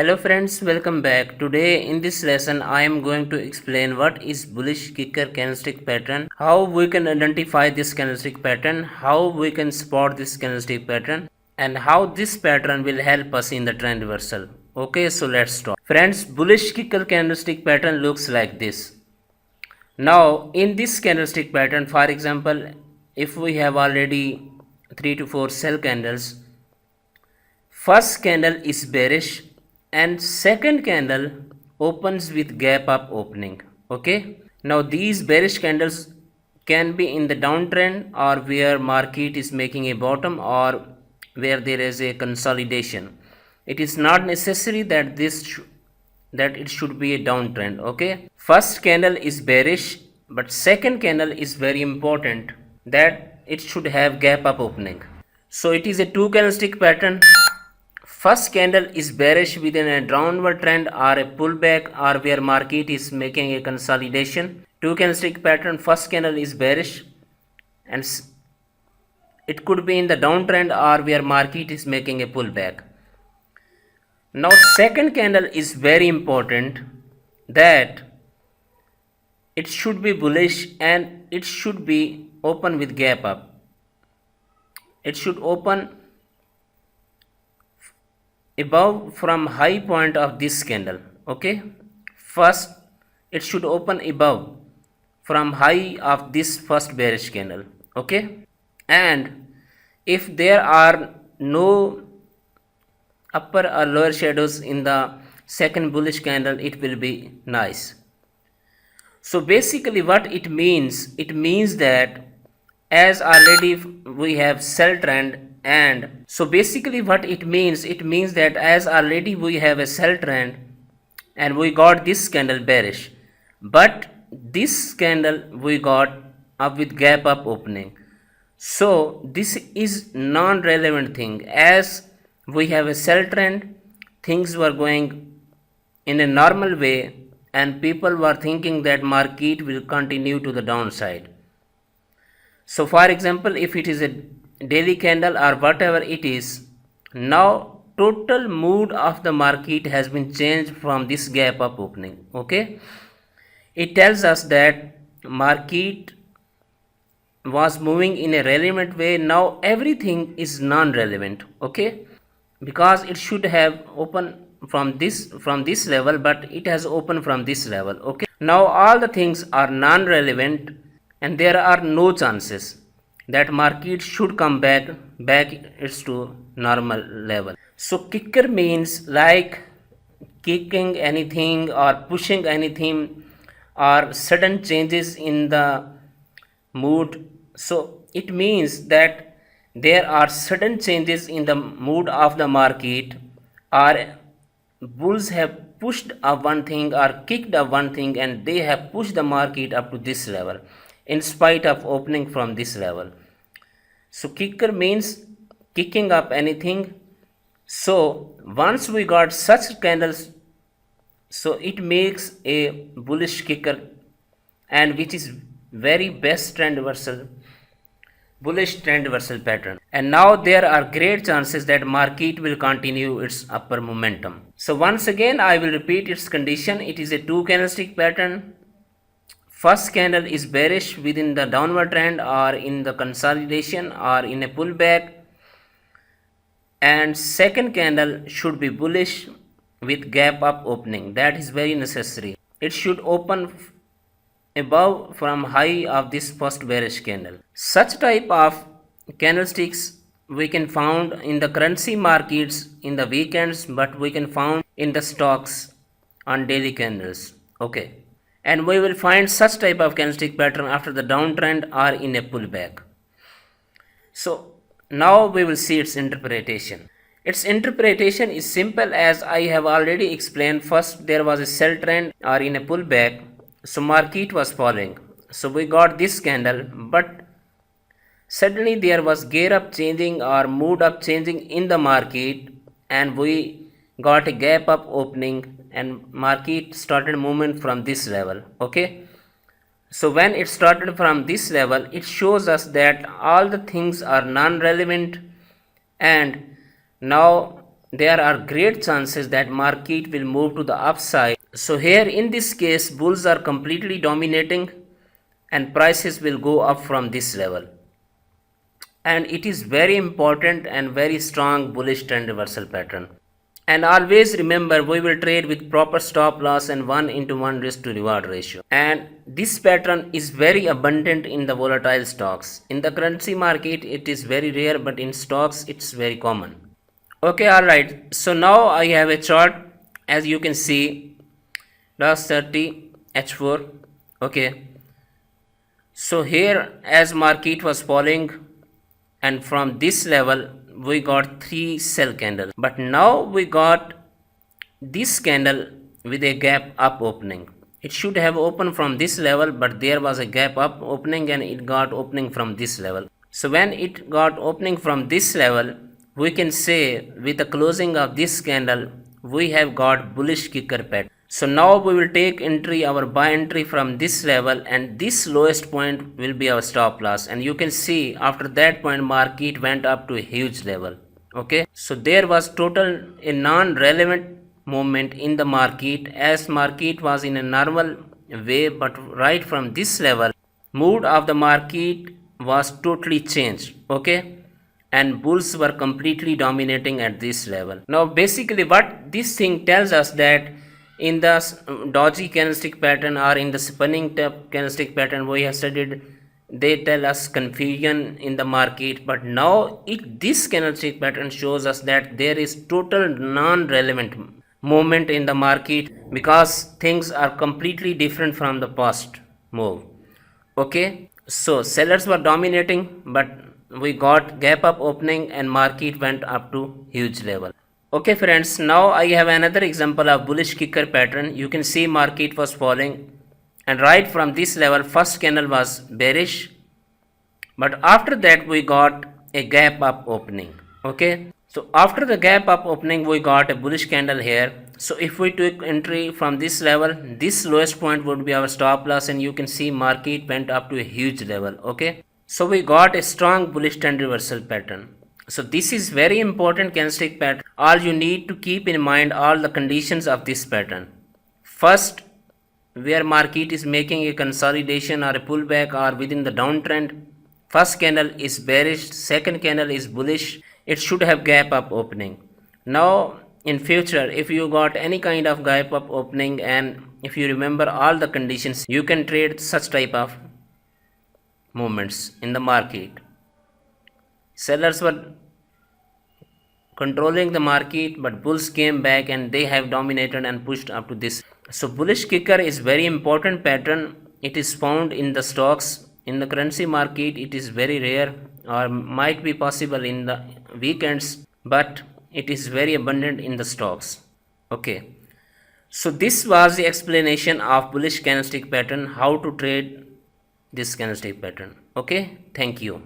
Hello friends, welcome back. Today in this lesson I am going to explain what is bullish kicker candlestick pattern, how we can identify this candlestick pattern, how we can spot this candlestick pattern, and how this pattern will help us in the trend reversal. Okay, so let's start. Friends, bullish kicker candlestick pattern looks like this. Now in this candlestick pattern, for example, if we have already 3 to 4 sell candles, first candle is bearish and second candle opens with gap up opening. Okay, now these bearish candles can be in the downtrend or where market is making a bottom or where there is a consolidation. It is not necessary that that it should be a downtrend. Okay, first candle is bearish but second candle is very important, that it should have gap up opening. So it is a two candlestick pattern. First candle is bearish within a downward trend or a pullback or where market is making a consolidation. Two candlestick pattern, first candle is bearish and it could be in the downtrend or where market is making a pullback. Now second candle is very important, that it should be bullish and it should be open with gap up. It should open above from high point of this candle. Okay, first it should open above from high of this first bearish candle. Okay, and if there are no upper or lower shadows in the second bullish candle, it will be nice. So basically what it means that as already we have sell trend, and so basically what it means that as already we have a sell trend and we got this candle bearish, but this candle we got up with gap up opening. So this is non-relevant thing. As we have a sell trend, things were going in a normal way and people were thinking that market will continue to the downside. So for example, if it is a daily candle or whatever it is, now total mood of the market has been changed from this gap up opening. Okay, it tells us that market was moving in a relevant way. Now everything is non-relevant. Okay, because it should have opened from this level, but it has opened from this level. Okay, now all the things are non-relevant and there are no chances that market should come back its to normal level. So kicker means like kicking anything or pushing anything or sudden changes in the mood. So it means that there are sudden changes in the mood of the market, or bulls have pushed up one thing or kicked up one thing and they have pushed the market up to this level in spite of opening from this level. So kicker means kicking up anything. So once we got such candles, so it makes a bullish kicker, and which is very best trend reversal, bullish trend reversal pattern. And now there are great chances that market will continue its upper momentum. So once again I will repeat its condition. It is a two candlestick pattern. First candle is bearish within the downward trend or in the consolidation or in a pullback, and second candle should be bullish with gap up opening. That is very necessary. It should open above from high of this first bearish candle. Such type of candlesticks we can found in the currency markets in the weekends, but we can found in the stocks on daily candles. Okay, and we will find such type of candlestick pattern after the downtrend or in a pullback. So now we will see its interpretation. Its interpretation is simple, as I have already explained. First there was a sell trend or in a pullback, so market was falling, so we got this candle, but suddenly there was gear up changing or mood up changing in the market and we got a gap up opening and market started movement from this level. Okay, so when it started from this level, it shows us that all the things are non-relevant, and now there are great chances that market will move to the upside. So here in this case, bulls are completely dominating and prices will go up from this level. And it is very important and very strong bullish trend reversal pattern. And always remember, we will trade with proper stop loss and 1:1 risk to reward ratio. And this pattern is very abundant in the volatile stocks. In the currency market, it is very rare, but in stocks, it's very common. Okay, alright. So now I have a chart. As you can see, last 30 H4. Okay. So here, as market was falling, and from this level we got 3 sell candles, but now we got this candle with a gap up opening. It should have opened from this level, but there was a gap up opening and it got opening from this level. So when it got opening from this level, we can say with the closing of this candle we have got bullish kicker pattern. So now we will take entry, our buy entry from this level, and this lowest point will be our stop loss. And you can see after that point market went up to a huge level. Okay, so there was total a non-relevant movement in the market, as market was in a normal way, but right from this level mood of the market was totally changed. Okay, and bulls were completely dominating at this level. Now basically what this thing tells us, that in the dodgy candlestick pattern or in the spinning top candlestick pattern we have studied, they tell us confusion in the market, but now this candlestick pattern shows us that there is total non-relevant movement in the market, because things are completely different from the past move. Okay, so sellers were dominating, but we got gap up opening and market went up to huge level. Okay friends, now I have another example of bullish kicker pattern. You can see market was falling, and right from this level first candle was bearish, but after that we got a gap up opening. Okay, so after the gap up opening we got a bullish candle here. So if we took entry from this level, this lowest point would be our stop loss, and you can see market went up to a huge level. Okay, so we got a strong bullish trend reversal pattern. So this is very important candlestick pattern. All you need to keep in mind all the conditions of this pattern. First, where market is making a consolidation or a pullback or within the downtrend, first candle is bearish, second candle is bullish, it should have gap up opening. Now in future, if you got any kind of gap up opening and if you remember all the conditions, you can trade such type of movements in the market. Sellers were controlling the market, but bulls came back and they have dominated and pushed up to this. So bullish kicker is very important pattern. It is found in the stocks. In the currency market it is very rare, or might be possible in the weekends, but it is very abundant in the stocks. Okay, so this was the explanation of bullish candlestick pattern, how to trade this candlestick pattern. Okay, thank you.